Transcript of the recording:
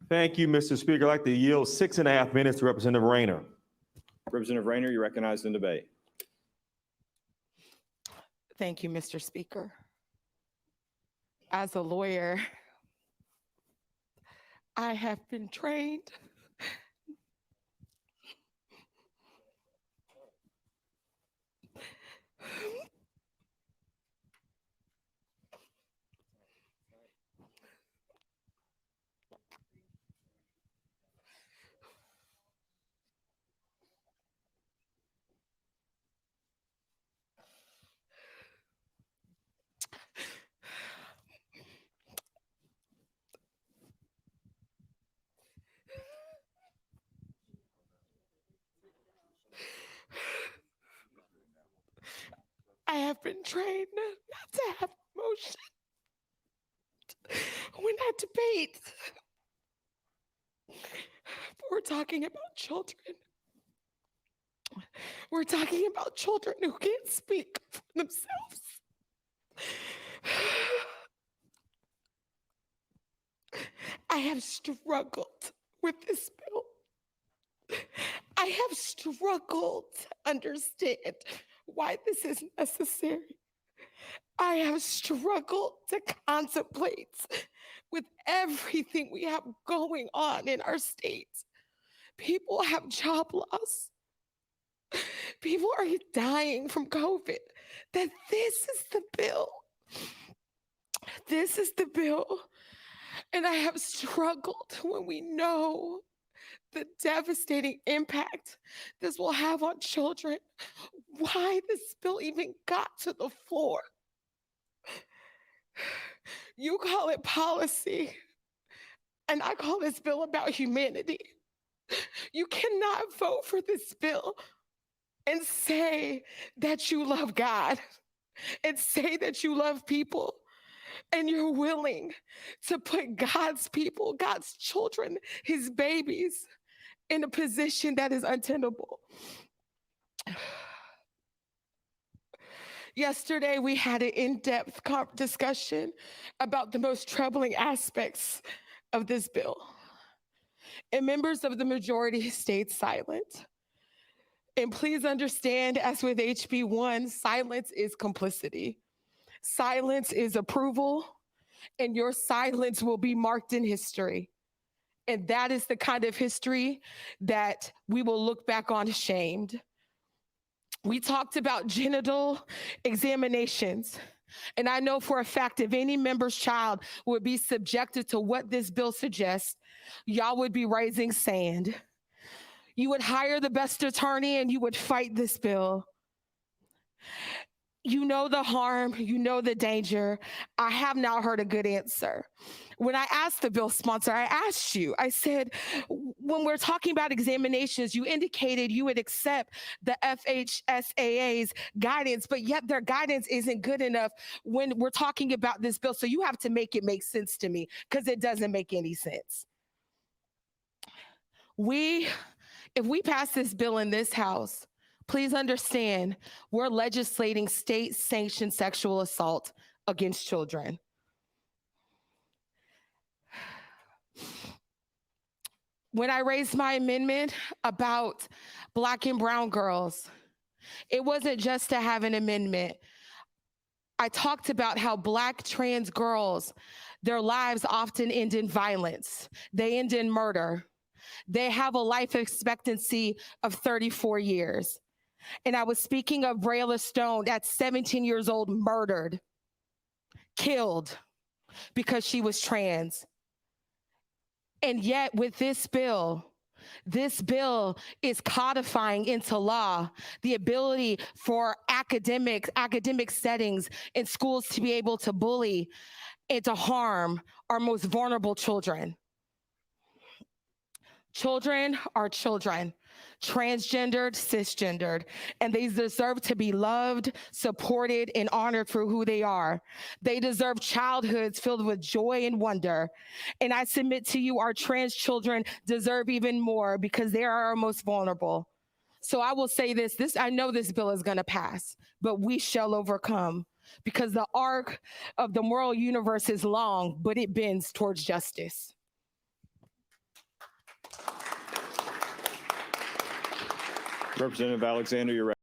Thank you, Mr. Speaker. I'd like to yield 6.5 minutes to Representative Rayner. Representative Rayner, you're recognized in debate. Thank you, Mr. Speaker. As a lawyer, I have been trained not to have emotion when I debate. We're talking about children. We're talking about children who can't speak for themselves. I have struggled with this bill. I have struggled to understand why this is necessary. I have struggled to contemplate with everything we have going on in our state. People have job loss. People are dying from COVID. That this is the bill. This is the bill. And I have struggled when we know the devastating impact this will have on children. Why this bill even got to the floor. You call it policy, and I call this bill about humanity. You cannot vote for this bill and say that you love God and say that you love people, and you're willing to put God's people, God's children, his babies, in a position that is untenable. Yesterday, we had an in-depth discussion about the most troubling aspects of this bill. And members of the majority stayed silent. And please understand, as with HB 1, silence is complicity. Silence is approval, and your silence will be marked in history. And that is the kind of history that we will look back on ashamed. We talked about genital examinations. And I know for a fact if any member's child would be subjected to what this bill suggests, y'all would be raising sand. You would hire the best attorney and you would fight this bill. You know the harm, you know the danger. I have not heard a good answer. When I asked the bill sponsor, I asked you, I said, when we're talking about examinations, you indicated you would accept the FHSAA's guidance, but yet their guidance isn't good enough when we're talking about this bill. So you have to make it make sense to me because it doesn't make any sense. If we pass this bill in this House, please understand, we're legislating state-sanctioned sexual assault against children. When I raised my amendment about Black and brown girls, it wasn't just to have an amendment. I talked about how Black trans girls, their lives often end in violence. They end in murder. They have a life expectancy of 34 years. And I was speaking of Brayla Stone at 17 years old, murdered, killed because she was trans. And yet with this bill is codifying into law the ability for academic settings in schools to be able to bully and to harm our most vulnerable children. Children are children, transgendered, cisgendered, and they deserve to be loved, supported, and honored for who they are. They deserve childhoods filled with joy and wonder. And I submit to you, our trans children deserve even more because they are our most vulnerable. So I will say this, I know this bill is gonna pass, but we shall overcome because the arc of the moral universe is long, but it bends towards justice. Representative Alexander, you're recognized.